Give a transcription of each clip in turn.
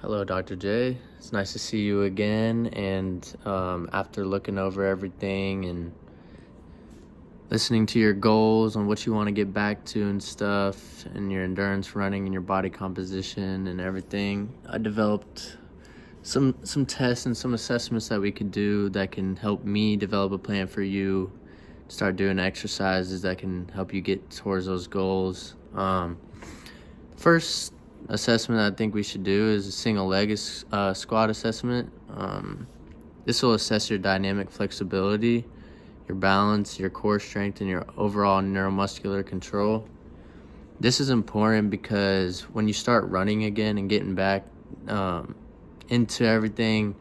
Hello, Dr. J. It's nice to see you again. And after looking over everything and listening to your goals and what you want to get back to and stuff, and your endurance running and your body composition and everything, I developed some tests and some assessments that we could do that can help me develop a plan for you. Start doing exercises that can help you get towards those goals. First assessment I think we should do is a single leg squat assessment. This will assess your dynamic flexibility, your balance, your core strength, and your overall neuromuscular control. This is important because when you start running again and getting back into everything,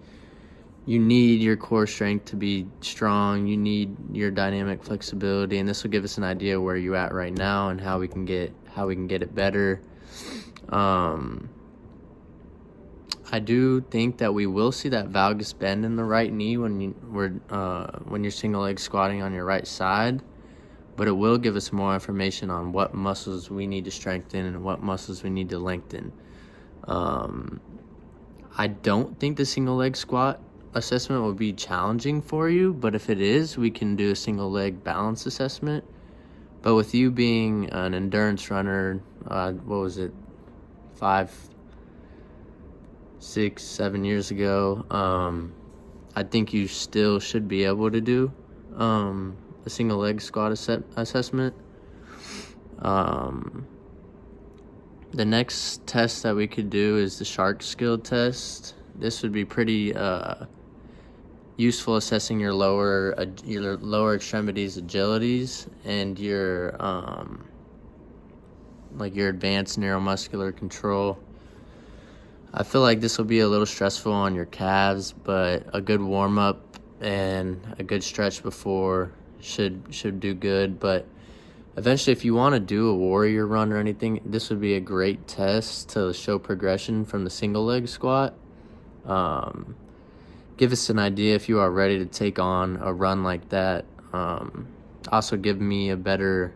you need your core strength to be strong. You need your dynamic flexibility, and this will give us an idea where you're at right now and how we can get it better. I do think that we will see that valgus bend in the right knee when you're single leg squatting on your right side, but it will give us more information on what muscles we need to strengthen and what muscles we need to lengthen. I don't think the single leg squat assessment will be challenging for you, but if it is, we can do a single leg balance assessment. But with you being an endurance runner, 5, 6, 7 years ago, I think you still should be able to do a single leg squat assessment. The next test that we could do is the shark skill test. This would be pretty useful assessing your lower extremities agilities and your advanced neuromuscular control. I feel like this will be a little stressful on your calves, but a good warm up and a good stretch before should do good. But eventually, if you want to do a warrior run or anything, this would be a great test to show progression from the single leg squat. Give us an idea if you are ready to take on a run like that. Also give me a better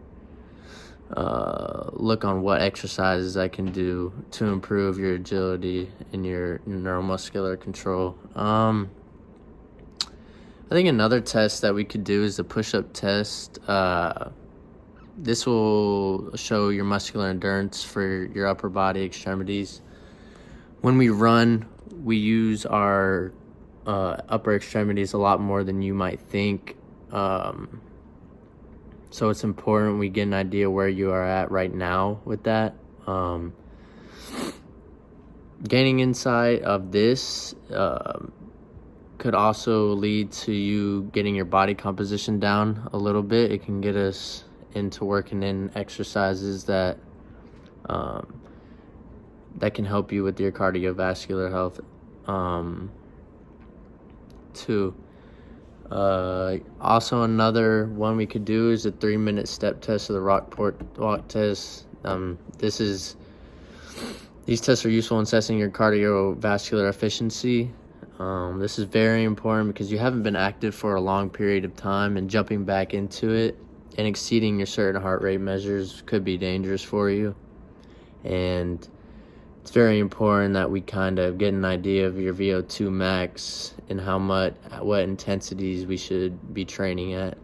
look on what exercises I can do to improve your agility and your neuromuscular control. I think another test that we could do is the push-up test. This will show your muscular endurance for your upper body extremities. When we run, we use our upper extremities a lot more than you might think. So it's important we get an idea where you are at right now with that. Gaining insight of this could also lead to you getting your body composition down a little bit. It can get us into working in exercises that can help you with your cardiovascular health too. Also, another one we could do is a 3-minute step test of the Rockport walk test. These tests are useful in assessing your cardiovascular efficiency. This is very important because you haven't been active for a long period of time, and jumping back into it and exceeding your certain heart rate measures could be dangerous for you. And it's very important that we kind of get an idea of your VO2 max and what intensities we should be training at.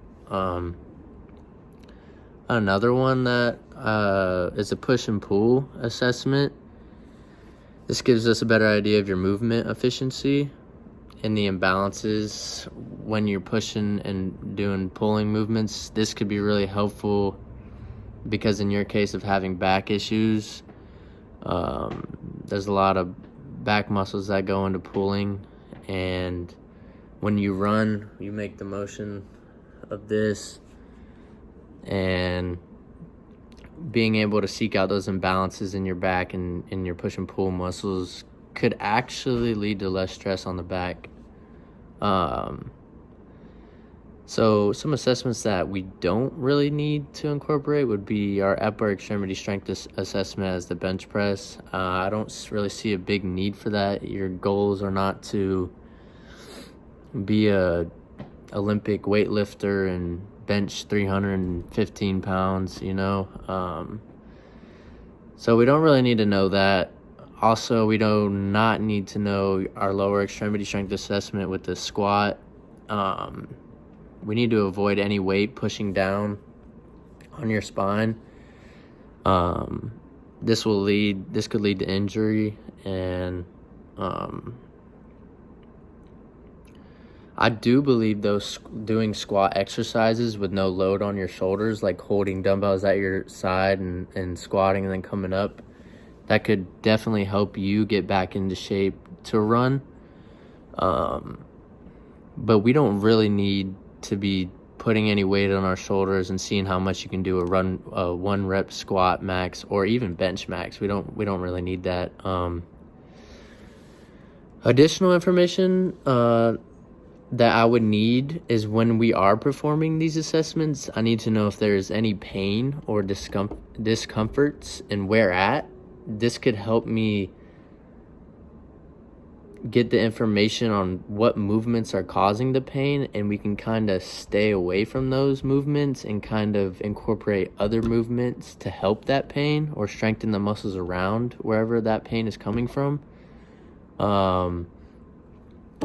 Another one that is a push and pull assessment. This gives us a better idea of your movement efficiency and the imbalances when you're pushing and doing pulling movements. This could be really helpful because in your case of having back issues, there's a lot of back muscles that go into pulling, and when you run, you make the motion of this, and being able to seek out those imbalances in your back and in your push and pull muscles could actually lead to less stress on the back. So some assessments that we don't really need to incorporate would be our upper extremity strength assessment as the bench press. I don't really see a big need for that. Your goals are not to be a Olympic weightlifter and bench 315 pounds, So we don't really need to know that. Also, we do not need to know our lower extremity strength assessment with the squat. We need to avoid any weight pushing down on your spine. This could lead to injury, and I do believe those doing squat exercises with no load on your shoulders, like holding dumbbells at your side and squatting and then coming up, that could definitely help you get back into shape to run. But we don't really need to be putting any weight on our shoulders and seeing how much you can do a 1 rep squat max or even bench max. We don't really need that. Additional information that I would need is when we are performing these assessments, I need to know if there's any pain or discomforts and where at. This could help me get the information on what movements are causing the pain, and we can kind of stay away from those movements and kind of incorporate other movements to help that pain or strengthen the muscles around wherever that pain is coming from.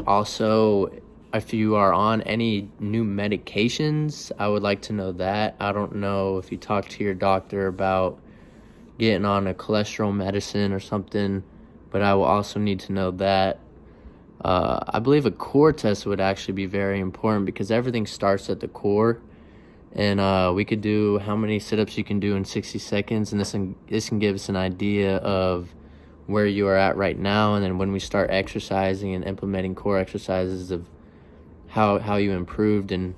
Also, if you are on any new medications, I would like to know that. I don't know if you talk to your doctor about getting on a cholesterol medicine or something, but I will also need to know that. I believe a core test would actually be very important because everything starts at the core, and we could do how many sit-ups you can do in 60 seconds, and this can give us an idea of where you are at right now, and then when we start exercising and implementing core exercises of how you improved and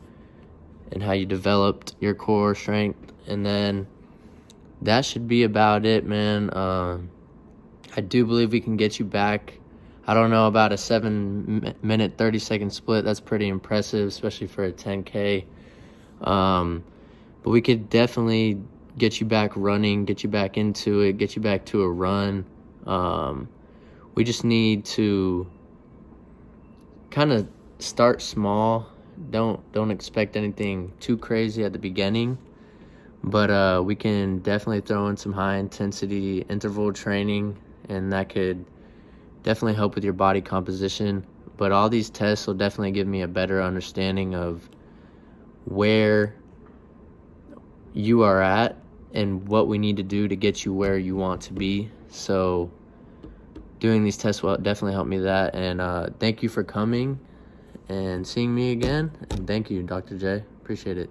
how you developed your core strength. And then that should be about it, man. I do believe we can get you back. I don't know about a 7-minute 30-second split. That's pretty impressive, especially for a 10K. But we could definitely get you back running, get you back into it, get you back to a run. We just need to kind of start small. Don't expect anything too crazy at the beginning, but we can definitely throw in some high intensity interval training, and that could definitely help with your body composition. But all these tests will definitely give me a better understanding of where you are at and what we need to do to get you where you want to be. So doing these tests will definitely help me that. And thank you for coming and seeing me again. And thank you, Dr. J. Appreciate it.